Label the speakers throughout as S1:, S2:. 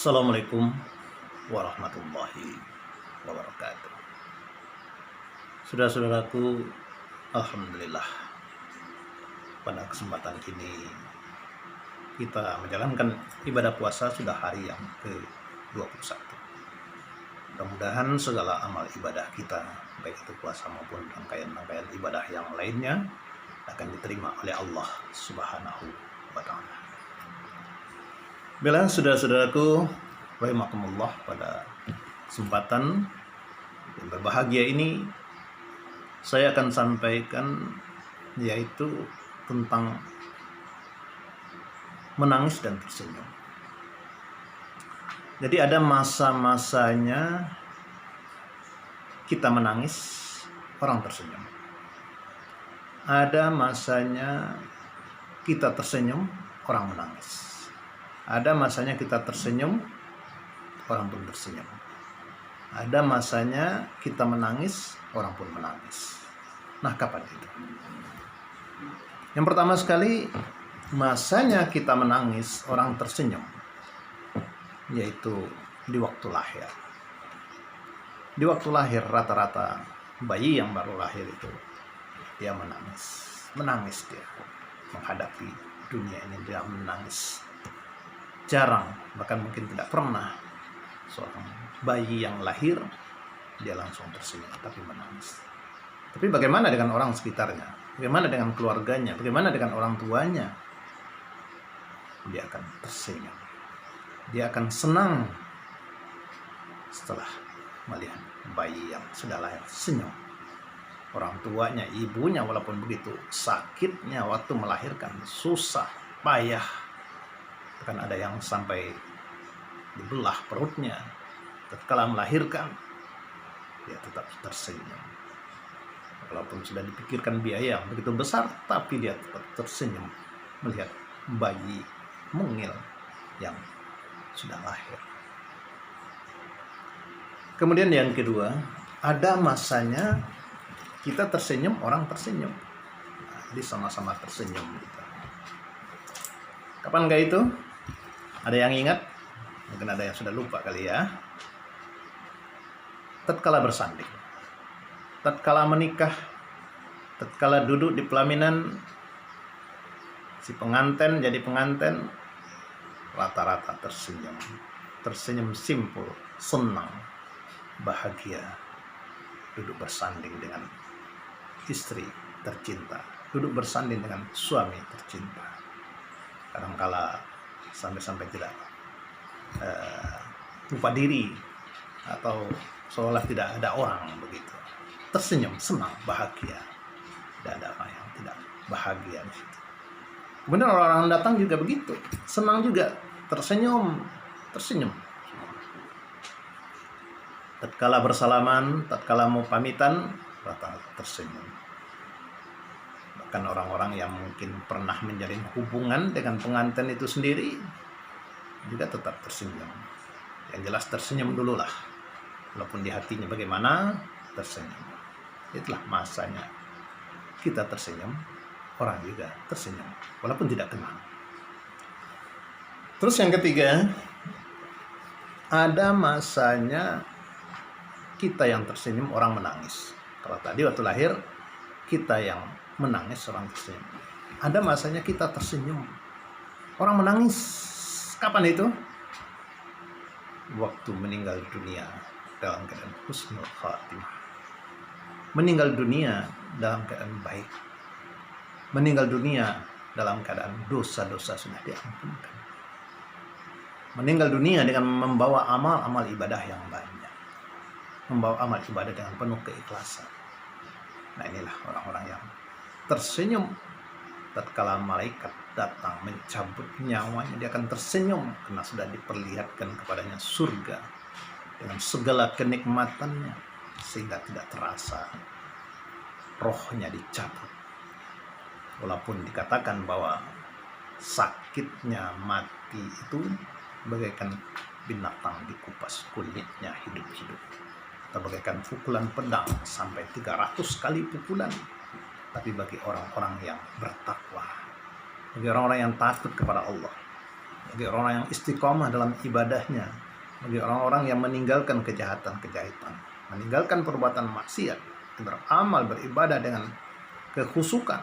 S1: Assalamualaikum warahmatullahi wabarakatuh. Saudara-saudaraku, alhamdulillah pada kesempatan ini kita menjalankan ibadah puasa sudah hari yang ke-21. Mudah-mudahan segala amal ibadah kita, baik itu puasa maupun rangkaian-rangkaian ibadah yang lainnya, akan diterima oleh Allah Subhanahu wa Ta'ala. Bila saudara-saudaraku rahimakumullah, pada kesempatan yang berbahagia ini saya akan sampaikan yaitu tentang menangis dan tersenyum. Jadi ada masa-masanya kita menangis, orang tersenyum. Ada masanya kita tersenyum, orang menangis. Ada masanya kita tersenyum, orang pun tersenyum. Ada masanya kita menangis, orang pun menangis. Nah, kapan itu? Yang pertama sekali, masanya kita menangis, orang tersenyum, yaitu di waktu lahir. Di waktu lahir rata-rata bayi yang baru lahir itu dia menangis dia menghadapi dunia ini, dia menangis. Jarang, bahkan mungkin tidak pernah seorang bayi yang lahir dia langsung tersenyum, tapi menangis. Tapi bagaimana dengan orang sekitarnya? Bagaimana dengan keluarganya? Bagaimana dengan orang tuanya? Dia akan tersenyum. Dia akan senang setelah melihat bayi yang sudah lahir senyum. Orang tuanya, ibunya, walaupun begitu sakitnya waktu melahirkan, susah, payah, kan ada yang sampai dibelah perutnya tatkala melahirkan, dia tetap tersenyum. Walaupun sudah dipikirkan biaya yang begitu besar, tapi dia tetap tersenyum melihat bayi mungil yang sudah lahir. Kemudian yang kedua, ada masanya kita tersenyum, orang tersenyum. Nah, jadi sama-sama tersenyum gitu. Kapan itu? Ada yang ingat? Mungkin ada yang sudah lupa kali ya. Tatkala bersanding, tatkala menikah, tatkala duduk di pelaminan, si pengantin jadi pengantin, rata-rata tersenyum. Tersenyum simpul, senang, bahagia. Duduk bersanding dengan istri tercinta, duduk bersanding dengan suami tercinta. Kadangkala sampai tidak lupa diri atau seolah tidak ada orang begitu. Tersenyum, senang, bahagia. Tidak ada orang yang tidak bahagia di situ. Kemudian orang-orang datang juga begitu, senang juga, tersenyum. Tatkala bersalaman, tatkala mau pamitan, rata-rata tersenyum. Bahkan orang-orang yang mungkin pernah menjalin hubungan dengan pengantin itu sendiri juga tetap tersenyum. Yang jelas tersenyum dululah, walaupun di hatinya bagaimana, tersenyum. Itulah masanya kita tersenyum, orang juga tersenyum walaupun tidak kenal. Terus yang ketiga, ada masanya kita yang tersenyum, orang menangis. Kalau tadi waktu lahir kita yang menangis, orang tersenyum. Ada masanya kita tersenyum, orang menangis. Kapan itu? Waktu meninggal dunia dalam keadaan husnul khatimah. Meninggal dunia dalam keadaan baik. Meninggal dunia dalam keadaan dosa-dosa sudah diampunkan. Meninggal dunia dengan membawa amal-amal ibadah yang banyak. Membawa amal ibadah dengan penuh keikhlasan. Nah, inilah orang-orang yang tersenyum tatkala malaikat datang mencabut nyawanya. Dia akan tersenyum karena sudah diperlihatkan kepadanya surga dengan segala kenikmatannya, sehingga tidak terasa rohnya dicabut. Walaupun dikatakan bahwa sakitnya mati itu bagaikan binatang dikupas kulitnya hidup-hidup, atau bagaikan pukulan pedang sampai 300 kali pukulan. Tapi bagi orang-orang yang bertakwa, bagi orang-orang yang takut kepada Allah, bagi orang yang istiqomah dalam ibadahnya, bagi orang-orang yang meninggalkan kejahatan-kejahatan, meninggalkan perbuatan maksiat, beramal, beribadah dengan kekhusukan,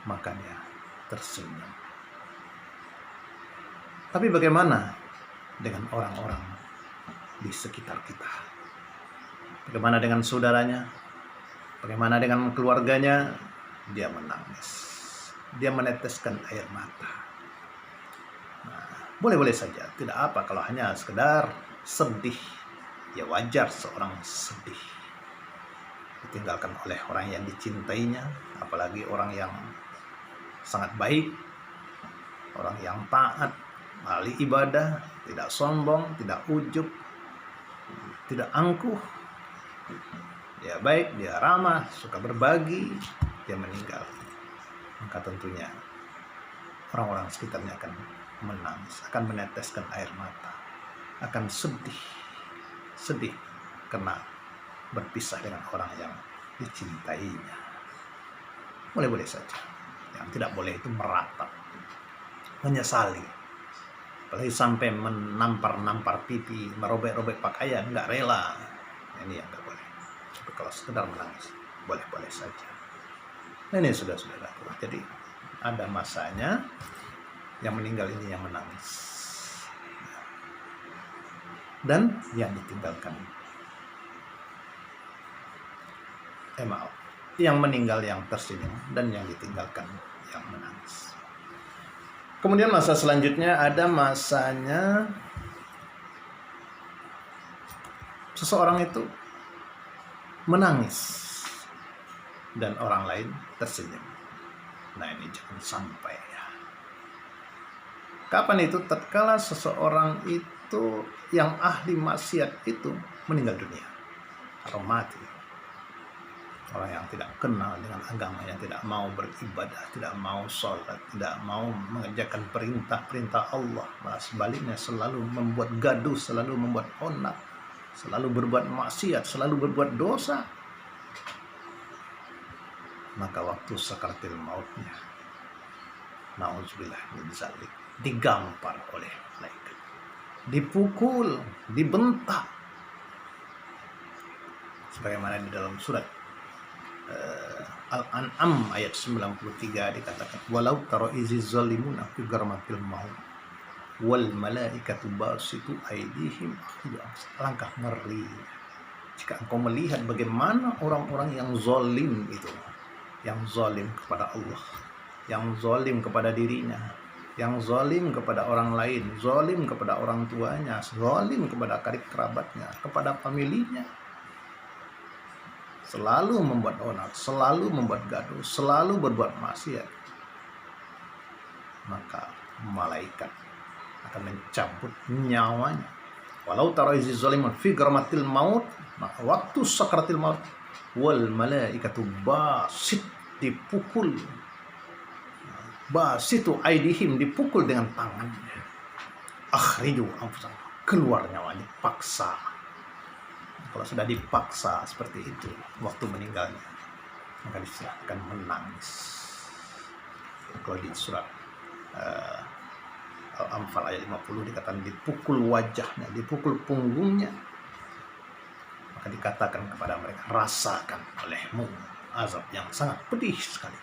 S1: maka dia tersenyum. Tapi bagaimana dengan orang-orang di sekitar kita? Bagaimana dengan saudaranya? Bagaimana dengan keluarganya? Dia menangis, dia meneteskan air mata. Boleh-boleh saja, tidak apa kalau hanya sekedar sedih. Ya wajar seorang sedih, ditinggalkan oleh orang yang dicintainya, apalagi orang yang sangat baik, orang yang taat, ahli ibadah, tidak sombong, tidak ujub, tidak angkuh. Dia baik, dia ramah, suka berbagi, dia meninggal. Maka tentunya orang-orang sekitarnya akan menangis, akan meneteskan air mata, akan sedih karena berpisah dengan orang yang dicintainya. Boleh-boleh saja. Yang tidak boleh itu meratap, menyesali, apalagi sampai menampar-nampar pipi, merobek-robek pakaian, nggak rela. Ini yang nggak boleh. Tapi kalau sekedar menangis, boleh-boleh saja. Ini sudah lakukan. Jadi ada masanya yang meninggal ini yang menangis, dan yang ditinggalkan, yang meninggal yang tersenyum, dan yang ditinggalkan yang menangis. Kemudian masa selanjutnya ada masanya seseorang itu menangis dan orang lain tersenyum. Nah, ini jangan sampai ya. Kapan itu? Tatkala seseorang itu yang ahli maksiat itu meninggal dunia atau mati. Orang yang tidak kenal dengan agama, yang tidak mau beribadah, tidak mau sholat, tidak mau mengerjakan perintah-perintah Allah, malah sebaliknya selalu membuat gaduh, selalu membuat onak, selalu berbuat maksiat, selalu berbuat dosa. Maka waktu sakaratil mautnya, na'udzubillah min dzalik, digampar oleh malaikat, dipukul, dibentak, sebagaimana di dalam surat Al-An'am ayat 93 dikatakan, walau tara iziz zalimuna fi garmatil maut wal malaikatu basitu aydihim. Alangkah ngeri jika engkau melihat bagaimana orang-orang yang zalim itu, yang zalim kepada Allah, yang zalim kepada dirinya, yang zalim kepada orang lain, zalim kepada orang tuanya, zalim kepada karib kerabatnya, kepada familinya, selalu membuat onar, selalu membuat gaduh, selalu berbuat maksiat, maka malaikat akan mencabut nyawanya. Walau tara iziz zalimun fi garmatil maut, maka waktu sakaratil maut, wal malaikatu basit, dipukul, basitu aidihim, dipukul dengan tangannya, akhriju anfusakum, keluar nyawanya, paksa. Kalau sudah dipaksa seperti itu waktu meninggalnya, maka diserahkan menangis. Kalau di surat Al-Anfal ayat 50 dikatakan dipukul wajahnya, dipukul punggungnya, maka dikatakan kepada mereka, rasakan olehmu azab yang sangat pedih sekali.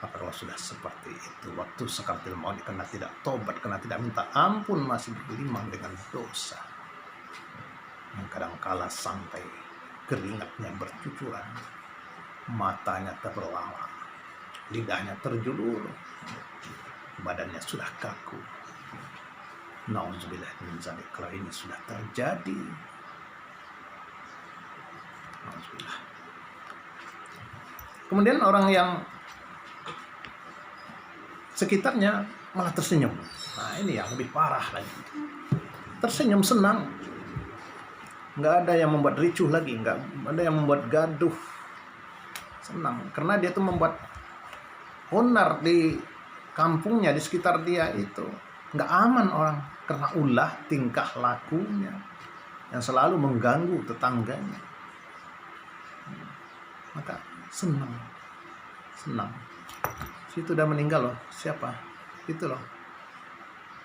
S1: Maka kalau sudah seperti itu, waktu sakaratil maut, karena tidak tobat, karena tidak minta ampun, masih bergelimang dengan dosa, yang kadangkala sampai keringatnya bercucuran, matanya terbelalak, lidahnya terjulur, badannya sudah kaku. Nauzubillah min dzalik, kalau ini sudah terjadi, nauzubillah. Kemudian orang yang sekitarnya malah tersenyum. Nah, ini yang lebih parah lagi. Tersenyum, senang. Nggak ada yang membuat ricuh lagi, nggak ada yang membuat gaduh, senang. Karena dia tuh membuat onar di kampungnya, di sekitar dia itu. Nggak aman orang, karena ulah tingkah lakunya yang selalu mengganggu tetangganya. Maka senang. Situ udah meninggal loh. Siapa? gitu loh.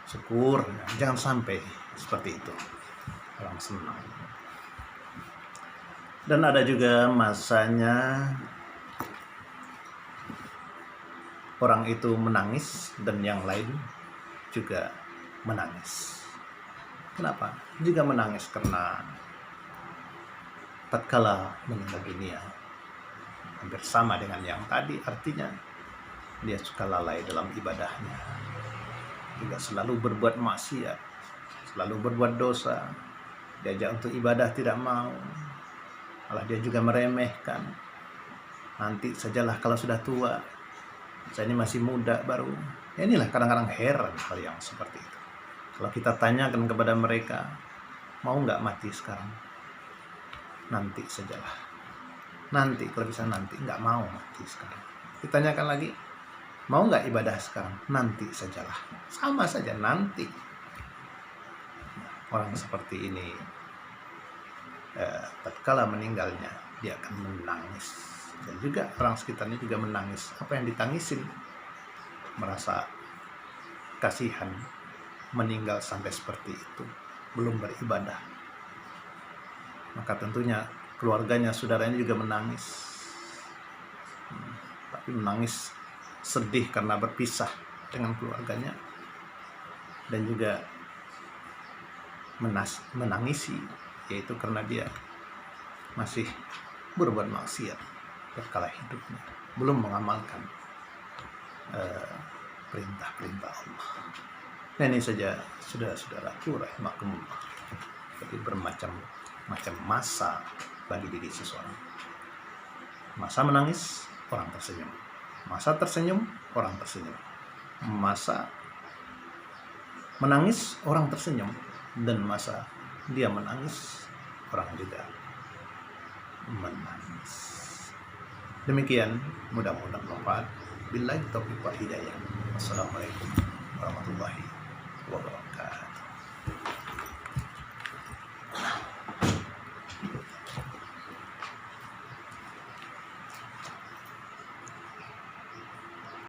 S1: Syukur, jangan sampai seperti itu. Orang senang. Dan ada juga masanya orang itu menangis dan yang lain juga menangis. Kenapa? Juga menangis karena tatkala meninggal dunia hampir sama dengan yang tadi, artinya dia suka lalai dalam ibadahnya, juga selalu berbuat maksiat, selalu berbuat dosa, diajak untuk ibadah tidak mau, malah dia juga meremehkan. Nanti sajalah kalau sudah tua, saya ini masih muda baru. Ya inilah kadang-kadang heran hal yang seperti itu. Kalau kita tanyakan kepada mereka, mau nggak mati sekarang? Nanti sajalah. Nanti, kalau bisa nanti, nggak mau mati sekarang. Ditanyakan lagi, mau nggak ibadah sekarang? Nanti sajalah. Sama saja, nanti. Orang seperti ini, tatkala meninggalnya, dia akan menangis. Dan juga orang sekitarnya juga menangis. Apa yang ditangisin? Merasa kasihan, meninggal sampai seperti itu, belum beribadah. Maka tentunya keluarganya, saudaranya juga menangis. Tapi menangis sedih karena berpisah dengan keluarganya, dan juga menangisi, yaitu karena dia masih berbuat maksiat berkala hidupnya, belum mengamalkan perintah-perintah Allah. Nah, ini saja saudara-saudaraku rahimakumullah. Jadi bermacam-macam masa bagi diri seseorang. Masa menangis, orang tersenyum. Masa tersenyum, orang tersenyum. Masa menangis, orang tersenyum. Dan masa dia menangis, orang juga menangis. Demikian, mudah-mudahan bermanfaat. Billahi taufiq wal hidayah. Wassalamualaikum warahmatullahi wabarakatuh.